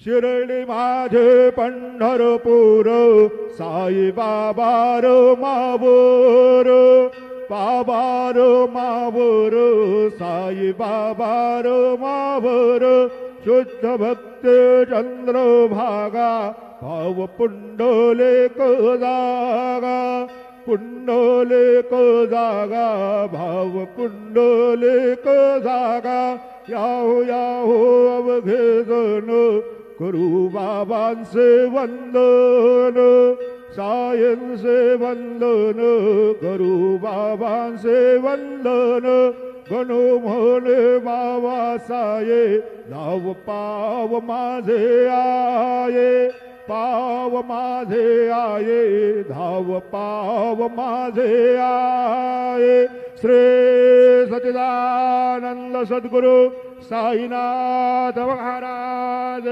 शिर्डी माझे पंढरपूर साई बाबा रो मावोर बाबा row मावोर Sai Baba row मावोर शुद्ध भक्त चंद्रभागा भाव पुंडलिक जागा पुंडलिक जागा भाव पुंडलिक जागा याहो याहो अवघे जण करू बाबांचे वंदन सायंचे वंदन करू बाबांचे वंदन गणो म्हणे बाबा साये नाव पाव माझे आये पाव माझे आये धाव पाव माझे आये श्री सच्चिदानंद सद्गुरु साईनाथ महाराज